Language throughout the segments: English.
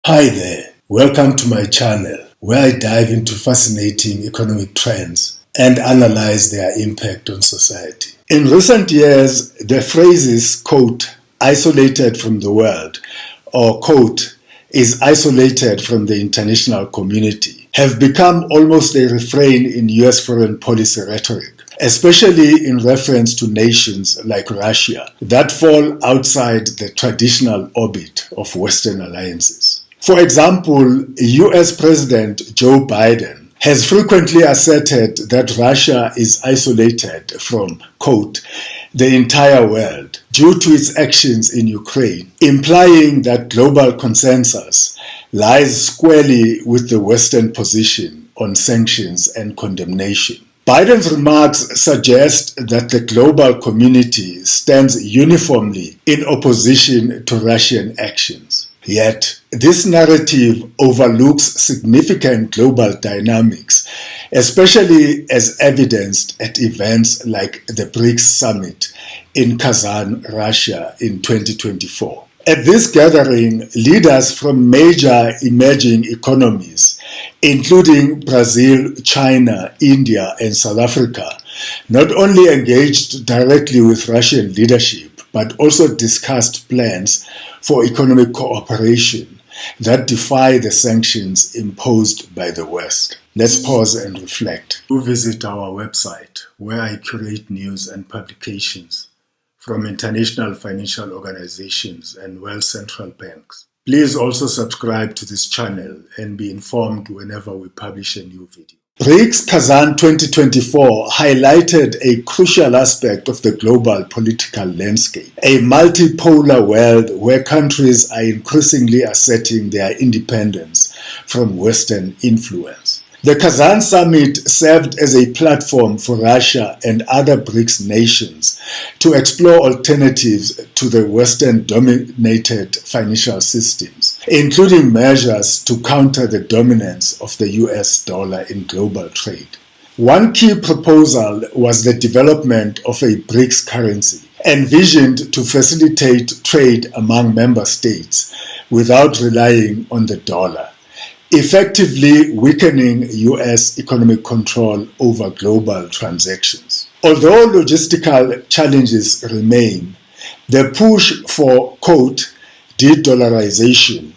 Hi there, welcome to my channel where I dive into fascinating economic trends and analyze their impact on society. In recent years, the phrases, quote, isolated from the world, or quote, is isolated from the international community, have become almost a refrain in US foreign policy rhetoric, especially in reference to nations like Russia that fall outside the traditional orbit of Western alliances. For example, US President Joe Biden has frequently asserted that Russia is isolated from, quote, the entire world due to its actions in Ukraine, implying that global consensus lies squarely with the Western position on sanctions and condemnation. Biden's remarks suggest that the global community stands uniformly in opposition to Russian actions. Yet, this narrative overlooks significant global dynamics, especially as evidenced at events like the BRICS Summit in Kazan, Russia in 2024. At this gathering, leaders from major emerging economies, including Brazil, China, India, and South Africa, not only engaged directly with Russian leadership, but also discussed plans for economic cooperation that defy the sanctions imposed by the West. Let's pause and reflect. Do visit our website where I curate news and publications from international financial organizations and world central banks. Please also subscribe to this channel and be informed whenever we publish a new video. BRICS Kazan 2024 highlighted a crucial aspect of the global political landscape, a multipolar world where countries are increasingly asserting their independence from Western influence. The Kazan summit served as a platform for Russia and other BRICS nations to explore alternatives to the Western-dominated financial systems, including measures to counter the dominance of the US dollar in global trade. One key proposal was the development of a BRICS currency, envisioned to facilitate trade among member states without relying on the dollar, effectively weakening US economic control over global transactions. Although logistical challenges remain, the push for, quote, de-dollarization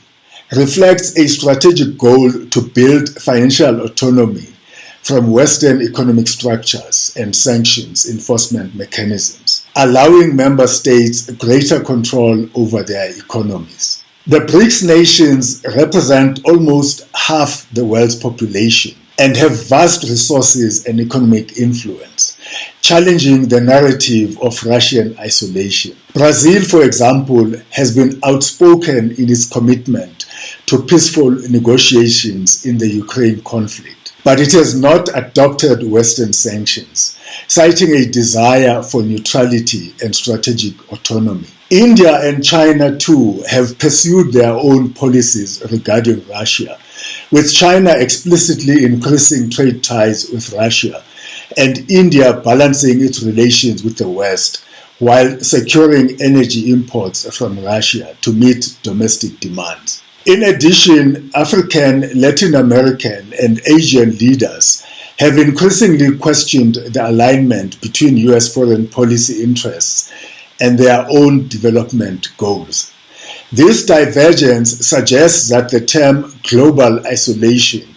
reflects a strategic goal to build financial autonomy from Western economic structures and sanctions enforcement mechanisms, allowing member states greater control over their economies. The BRICS nations represent almost half the world's population and have vast resources and economic influence, challenging the narrative of Russian isolation. Brazil, for example, has been outspoken in its commitment to peaceful negotiations in the Ukraine conflict, but it has not adopted Western sanctions, citing a desire for neutrality and strategic autonomy. India and China, too, have pursued their own policies regarding Russia, with China explicitly increasing trade ties with Russia and India balancing its relations with the West while securing energy imports from Russia to meet domestic demands. In addition, African, Latin American, and Asian leaders have increasingly questioned the alignment between US foreign policy interests and their own development goals. This divergence suggests that the term global isolation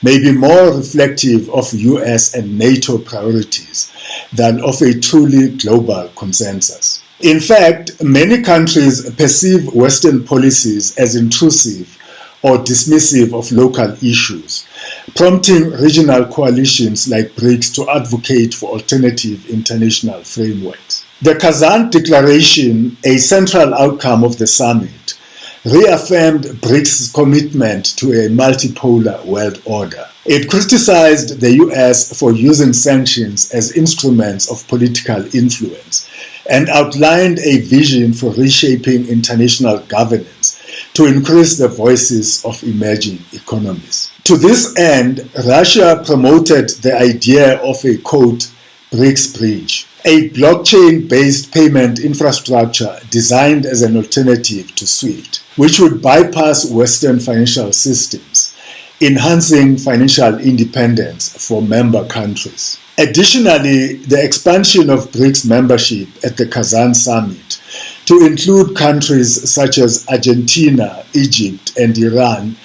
may be more reflective of US and NATO priorities than of a truly global consensus. In fact, many countries perceive Western policies as intrusive or dismissive of local issues, prompting regional coalitions like BRICS to advocate for alternative international frameworks. The Kazan Declaration, a central outcome of the summit, reaffirmed BRICS' commitment to a multipolar world order. It criticized the US for using sanctions as instruments of political influence and outlined a vision for reshaping international governance to increase the voices of emerging economies. To this end, Russia promoted the idea of a, quote, BRICS Bridge, a blockchain-based payment infrastructure designed as an alternative to SWIFT, which would bypass Western financial systems, enhancing financial independence for member countries. Additionally, the expansion of BRICS membership at the Kazan summit to include countries such as Argentina, Egypt, and Iran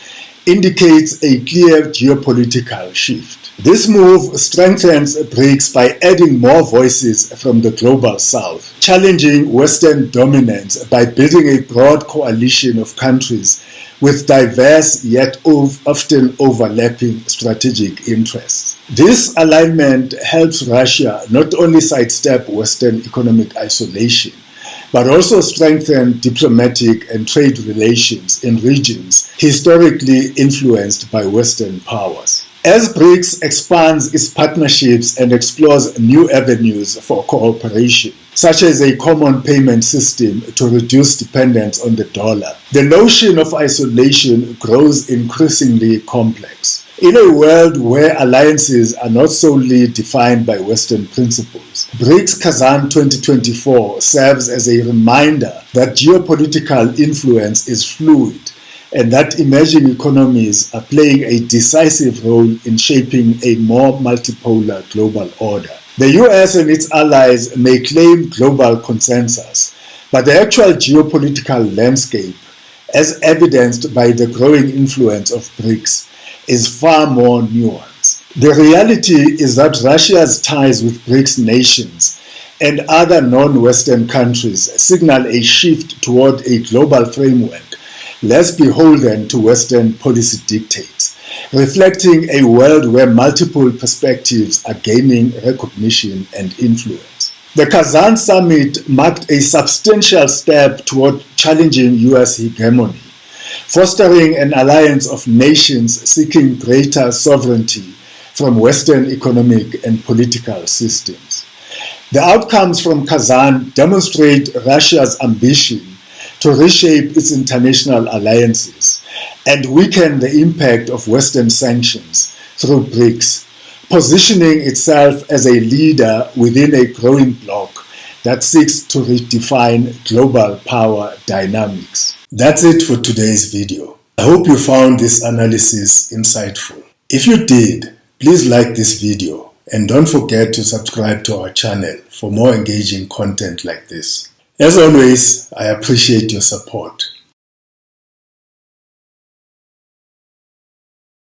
indicates a clear geopolitical shift. This move strengthens BRICS by adding more voices from the global south, challenging Western dominance by building a broad coalition of countries with diverse yet often overlapping strategic interests. This alignment helps Russia not only sidestep Western economic isolation, but also strengthen diplomatic and trade relations in regions historically influenced by Western powers. As BRICS expands its partnerships and explores new avenues for cooperation, such as a common payment system to reduce dependence on the dollar, the notion of isolation grows increasingly complex. In a world where alliances are not solely defined by Western principles, BRICS Kazan 2024 serves as a reminder that geopolitical influence is fluid and that emerging economies are playing a decisive role in shaping a more multipolar global order. The US and its allies may claim global consensus, but the actual geopolitical landscape, as evidenced by the growing influence of BRICS, is far more nuanced. The reality is that Russia's ties with BRICS nations and other non-Western countries signal a shift toward a global framework less beholden to Western policy dictates, reflecting a world where multiple perspectives are gaining recognition and influence. The Kazan summit marked a substantial step toward challenging US hegemony, fostering an alliance of nations seeking greater sovereignty from Western economic and political systems. The outcomes from Kazan demonstrate Russia's ambition to reshape its international alliances and weaken the impact of Western sanctions through BRICS, positioning itself as a leader within a growing bloc that seeks to redefine global power dynamics. That's it for today's video. I hope you found this analysis insightful. If you did, please like this video and don't forget to subscribe to our channel for more engaging content like this. As always, I appreciate your support.